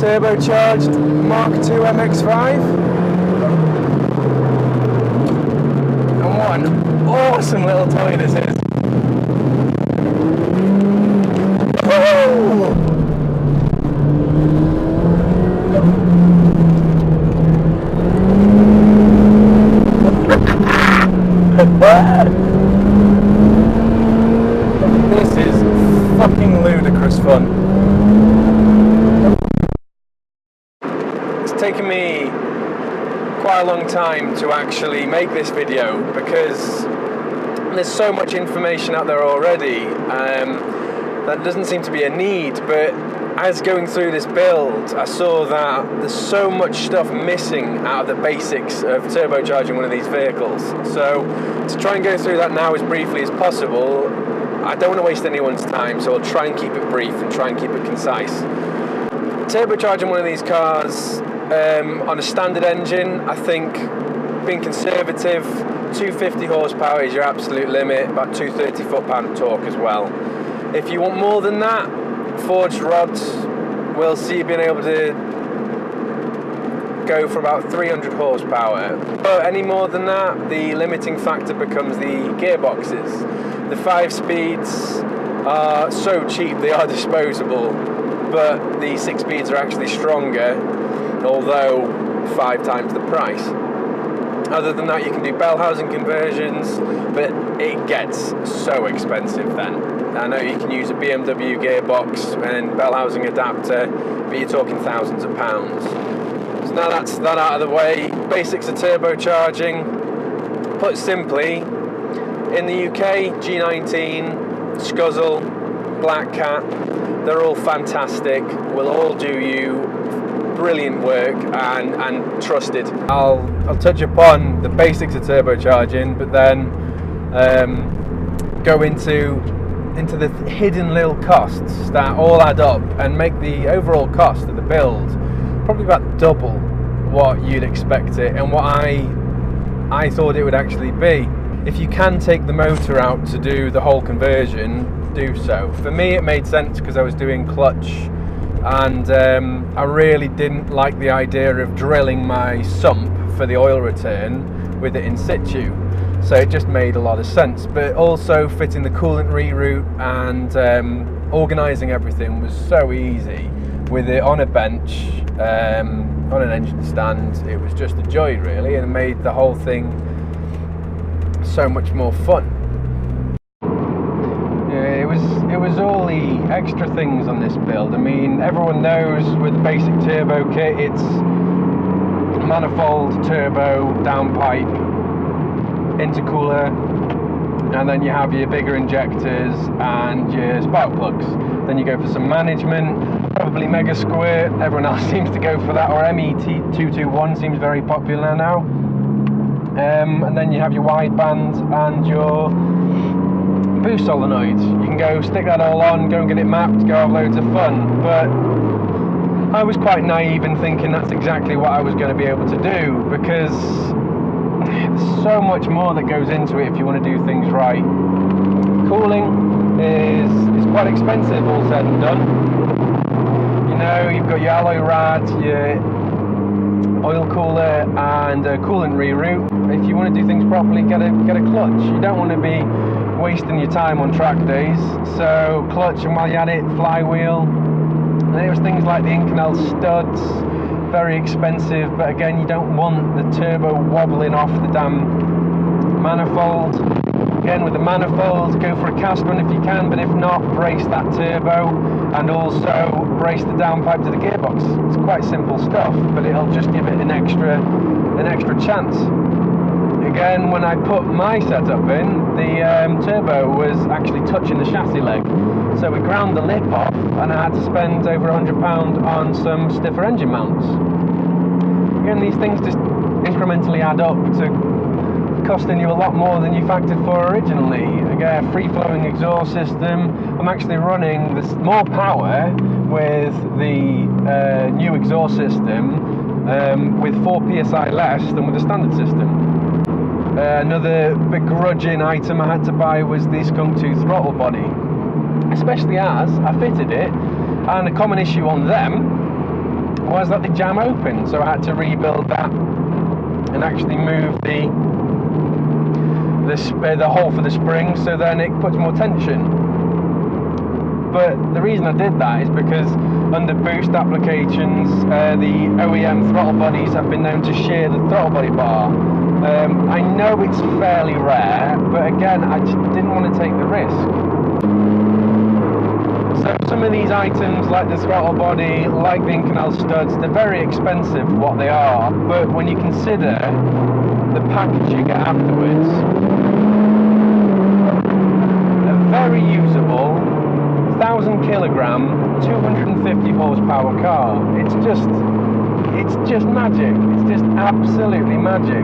turbocharged Mark II MX5. And what an awesome little toy this is. Oh! This is fucking ludicrous fun. It's taken me quite a long time to actually make this video because there's so much information out there already that doesn't seem to be a need, but as going through this build I saw that there's so much stuff missing out of the basics of turbocharging one of these vehicles. So to try and go through that now as briefly as possible, I don't want to waste anyone's time, so I'll try and keep it brief and try and keep it concise. Turbocharging one of these cars on a standard engine, I think being conservative, 250 horsepower is your absolute limit, about 230 foot-pound of torque as well. If you want more than that, forged rods will see you being able to go for about 300 horsepower. But any more than that, the limiting factor becomes the gearboxes. The 5 speeds are so cheap, they are disposable, but the 6 speeds are actually stronger, although 5 times the price. Other than that, you can do bell housing conversions, but it gets so expensive then. I know you can use a BMW gearbox and bell housing adapter, but you're talking thousands of pounds. So now that's that out of the way, basics of turbocharging. Put simply, in the UK, G19, Scuzzle, Black Cat, they're all fantastic, will all do you brilliant work and trusted. I'll touch upon the basics of turbocharging, but then go into the hidden little costs that all add up and make the overall cost of the build probably about double what you'd expect it and what I thought it would actually be. If you can take the motor out to do the whole conversion, do so. For me it made sense because I was doing clutch, and I really didn't like the idea of drilling my sump for the oil return with it in situ. So it just made a lot of sense, but also fitting the coolant reroute and organising everything was so easy with it on a bench, on an engine stand. It was just a joy really, and it made the whole thing so much more fun. Yeah, it was all the extra things on this build. I mean, everyone knows with the basic turbo kit, it's manifold, turbo, downpipe, intercooler, and then you have your bigger injectors and your spark plugs. Then you go for some management, probably MegaSquirt, everyone else seems to go for that, or MET221 seems very popular now. And then you have your wideband and your boost solenoid. You can go stick that all on, go and get it mapped, go have loads of fun. But I was quite naive in thinking that's exactly what I was going to be able to do, because there's so much more that goes into it if you want to do things right. Cooling is quite expensive, all said and done. You know, you've got your alloy rad, your oil cooler and a coolant reroute. If you want to do things properly, get a clutch. You don't want to be wasting your time on track days. So clutch, and while you're at it, flywheel. And then it was things like the Inconel studs, very expensive, but again, you don't want the turbo wobbling off the damn manifold. Again, with the manifold, go for a cast one if you can, but if not, brace that turbo and also brace the downpipe to the gearbox. It's quite simple stuff, but it'll just give it an extra chance. Again, when I put my setup in, the turbo was actually touching the chassis leg, so we ground the lip off and I had to spend over £100 on some stiffer engine mounts. Again, these things just incrementally add up to costing you a lot more than you factored for originally. Again, free-flowing exhaust system. I'm actually running this more power with the new exhaust system with 4 psi less than with the standard system. Another begrudging item I had to buy was the Skunk Tooth throttle body, especially as I fitted it, and a common issue on them was that the jam opened, so I had to rebuild that and actually move the hole for the spring, so then it puts more tension. But the reason I did that is because under boost applications, the OEM throttle bodies have been known to shear the throttle body bar. I know it's fairly rare, but again, I just didn't want to take the risk. So some of these items, like the throttle body, like the Inconel studs, they're very expensive for what they are, but when you consider the package you get afterwards, a very usable 1,000 kilogram, 250 horsepower car. It's just magic. It's just absolutely magic.